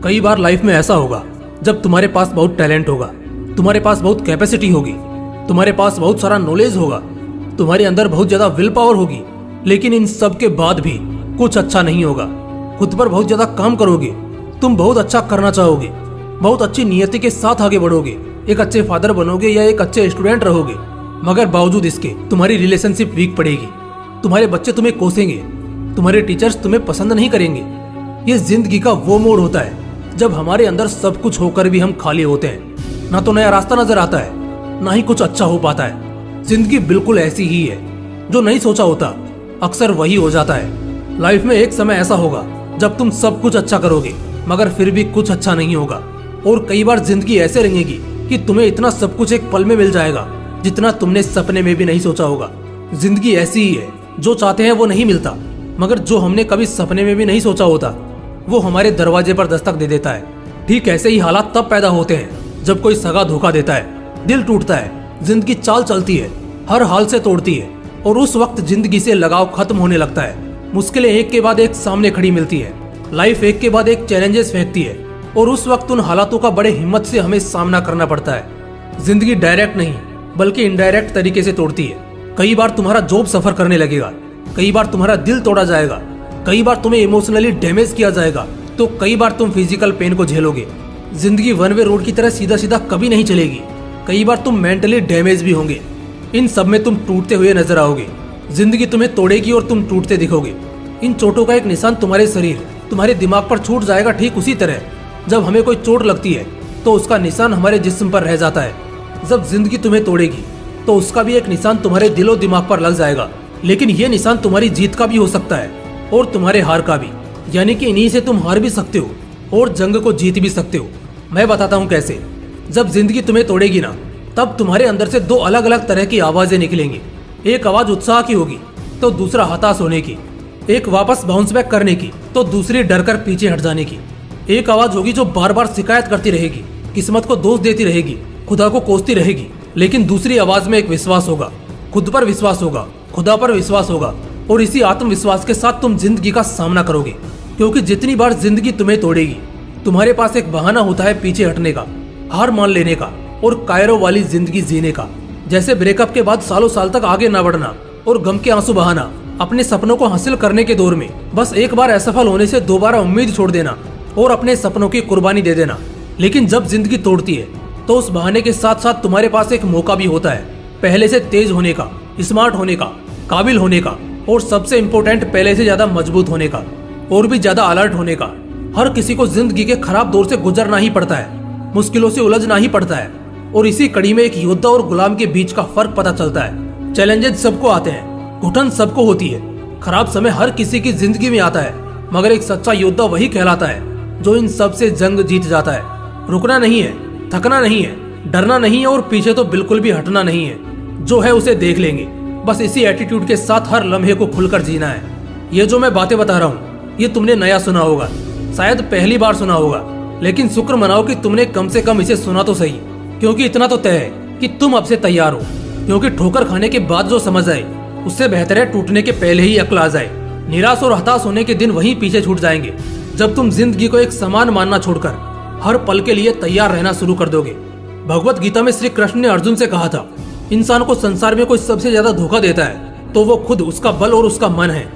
कई बार लाइफ में ऐसा होगा जब तुम्हारे पास बहुत टैलेंट होगा, तुम्हारे पास बहुत कैपेसिटी होगी, तुम्हारे पास बहुत सारा नॉलेज होगा, तुम्हारे अंदर बहुत ज्यादा विल पावर होगी, लेकिन इन सब के बाद भी कुछ अच्छा नहीं होगा। खुद पर बहुत ज्यादा काम करोगे, तुम बहुत अच्छा करना चाहोगे, बहुत अच्छी नियति के साथ आगे बढ़ोगे, एक अच्छे फादर बनोगे या एक अच्छे स्टूडेंट रहोगे, मगर बावजूद इसके तुम्हारी रिलेशनशिप वीक पड़ेगी, तुम्हारे बच्चे तुम्हें कोसेंगे, तुम्हारे टीचर्स तुम्हें पसंद नहीं करेंगे। ये जिंदगी का वो मोड़ होता है जब हमारे अंदर सब कुछ होकर भी हम खाली होते हैं। ना तो नया रास्ता नजर आता है, ना ही कुछ अच्छा हो पाता है। जिंदगी बिल्कुल ऐसी ही है, जो नहीं सोचा होता अक्सर वही हो जाता है। लाइफ में एक समय ऐसा होगा जब तुम सब कुछ अच्छा करोगे, मगर फिर भी कुछ अच्छा नहीं होगा। और कई बार जिंदगी ऐसे रहेगी कि तुम्हें इतना सब कुछ एक पल में मिल जाएगा जितना तुमने सपने में भी नहीं सोचा होगा। जिंदगी ऐसी ही है, जो चाहते हैं वो नहीं मिलता, मगर जो हमने कभी सपने में भी नहीं सोचा होता वो हमारे दरवाजे पर दस्तक दे देता है। ठीक ऐसे ही हालात तब पैदा होते हैं जब कोई सगा धोखा देता है, दिल टूटता है, जिंदगी चाल चलती है, हर हाल से तोड़ती है, और उस वक्त जिंदगी से लगाव खत्म होने लगता है। मुश्किलें एक के बाद एक सामने खड़ी मिलती है, लाइफ एक के बाद एक चैलेंजेस फेंकती है, और उस वक्त उन हालातों का बड़े हिम्मत से हमें सामना करना पड़ता है। जिंदगी डायरेक्ट नहीं बल्कि इनडायरेक्ट तरीके से तोड़ती है। कई बार तुम्हारा जॉब सफर करने लगेगा, कई बार तुम्हारा दिल तोड़ा जाएगा, कई बार तुम्हें इमोशनली डैमेज किया जाएगा, तो कई बार तुम फिजिकल पेन को झेलोगे। जिंदगी वन वे रोड की तरह सीधा सीधा कभी नहीं चलेगी। कई बार तुम मेंटली डैमेज भी होंगे। इन सब में तुम टूटते हुए नजर आओगे। जिंदगी तुम्हें तोड़ेगी और तुम टूटते दिखोगे। इन चोटों का एक निशान तुम्हारे शरीर, तुम्हारे दिमाग पर छूट जाएगा। ठीक उसी तरह जब हमें कोई चोट लगती है तो उसका निशान हमारे जिस्म पर रह जाता है। जब जिंदगी तुम्हें तोड़ेगी तो उसका भी एक निशान तुम्हारे दिलो दिमाग पर लग जाएगा। लेकिन ये निशान तुम्हारी जीत का भी हो सकता है और तुम्हारे हार का भी। यानी कि इन्हीं से तुम हार भी सकते हो और जंग को जीत भी सकते हो। मैं बताता हूँ कैसे। जब जिंदगी तुम्हें तोड़ेगी ना, तब तुम्हारे अंदर से दो अलग अलग तरह की आवाजें निकलेंगी। एक आवाज उत्साह की होगी तो दूसरा हताश होने की। एक वापस बाउंस बैक करने की तो दूसरी डर कर पीछे हट जाने की। एक आवाज होगी जो बार बार शिकायत करती रहेगी, किस्मत को दोष देती रहेगी, खुदा को कोसती रहेगी। लेकिन दूसरी आवाज में एक विश्वास होगा, खुद पर विश्वास होगा, खुदा पर विश्वास होगा, और इसी आत्मविश्वास के साथ तुम जिंदगी का सामना करोगे। क्योंकि जितनी बार जिंदगी तुम्हें तोड़ेगी, तुम्हारे पास एक बहाना होता है पीछे हटने का, हार मान लेने का और कायरों वाली जिंदगी जीने का। जैसे ब्रेकअप के बाद सालों साल तक आगे ना बढ़ना और गम के आंसू बहाना। अपने सपनों को हासिल करने के दौर में बस एक बार असफल होने से दोबारा उम्मीद छोड़ देना और अपने सपनों की कुर्बानी दे देना। लेकिन जब जिंदगी तोड़ती है तो उस बहाने के साथ साथ तुम्हारे पास एक मौका भी होता है पहले से तेज होने का, स्मार्ट होने का, काबिल होने का, और सबसे इम्पोर्टेंट पहले से ज्यादा मजबूत होने का और भी ज्यादा अलर्ट होने का। हर किसी को जिंदगी के खराब दौर से गुजरना ही पड़ता है, मुश्किलों से उलझना ही पड़ता है, और इसी कड़ी में एक योद्धा और गुलाम के बीच का फर्क पता चलता है। चैलेंजेस सबको आते हैं, घुटन सबको होती है, खराब समय हर किसी की जिंदगी में आता है, मगर एक सच्चा योद्धा वही कहलाता है जो इन सब से जंग जीत जाता है। रुकना नहीं है, थकना नहीं है, डरना नहीं है और पीछे तो बिल्कुल भी हटना नहीं है। जो है उसे देख लेंगे, बस इसी एटीट्यूड के साथ हर लम्हे को खुलकर जीना है। ये जो मैं बातें बता रहा हूँ ये तुमने नया सुना होगा, शायद पहली बार सुना होगा, लेकिन शुक्र मनाओ कि तुमने कम से कम इसे सुना तो सही। क्योंकि इतना तो तय है कि तुम अब से तैयार हो। क्योंकि ठोकर खाने के बाद जो समझ आए उससे बेहतर है टूटने के पहले ही अक्ल आ जाए। निराश और हताश होने के दिन वहीं पीछे छूट जाएंगे जब तुम जिंदगी को एक समान मानना छोड़कर हर पल के लिए तैयार रहना शुरू कर दोगे। भगवत गीता में श्री कृष्ण ने अर्जुन से कहा था, इंसान को संसार में कोई सबसे ज्यादा धोखा देता है तो वो खुद, उसका बल और उसका मन है।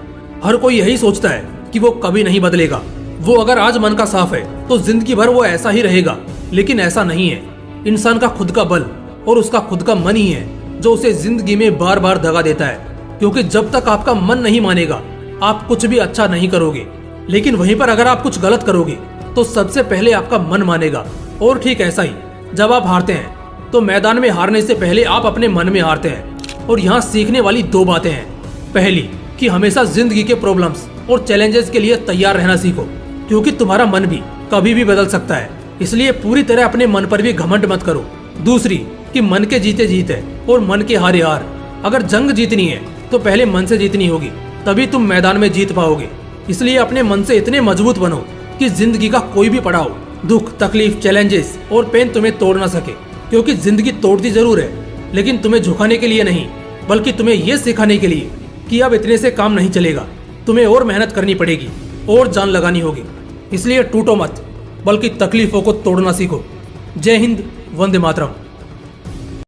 हर कोई यही सोचता है कि वो कभी नहीं बदलेगा। वो अगर आज मन का साफ है तो जिंदगी भर वो ऐसा ही रहेगा, लेकिन ऐसा नहीं है। इंसान का खुद का बल और उसका खुद का मन ही है जो उसे जिंदगी में बार बार दगा देता है। क्योंकि जब तक आपका मन नहीं मानेगा आप कुछ भी अच्छा नहीं करोगे, लेकिन वहीं पर अगर आप कुछ गलत करोगे तो सबसे पहले आपका मन मानेगा। और ठीक ऐसा ही जब आप हारते हैं तो मैदान में हारने से पहले आप अपने मन में हारते हैं। और यहाँ सीखने वाली दो बातें हैं। पहली कि हमेशा जिंदगी के प्रॉब्लम्स और चैलेंजेस के लिए तैयार रहना सीखो, क्योंकि तुम्हारा मन भी कभी भी बदल सकता है, इसलिए पूरी तरह अपने मन पर भी घमंड मत करो। दूसरी कि मन के जीते जीत है और मन के हारे हार। अगर जंग जीतनी है तो पहले मन से जीतनी होगी, तभी तुम मैदान में जीत पाओगे। इसलिए अपने मन से इतने मजबूत बनो कि जिंदगी का कोई भी पड़ाव, दुख, तकलीफ, चैलेंजेस और पेन तुम्हें तोड़ ना सके। क्योंकि जिंदगी तोड़ती जरूर है, लेकिन तुम्हें झुकाने के लिए नहीं, बल्कि तुम्हें ये सिखाने के लिए कि अब इतने से काम नहीं चलेगा, तुम्हें और मेहनत करनी पड़ेगी और जान लगानी होगी। इसलिए टूटो मत, बल्कि तकलीफों को तोड़ना सीखो। जय हिंद, वंदे मातरम।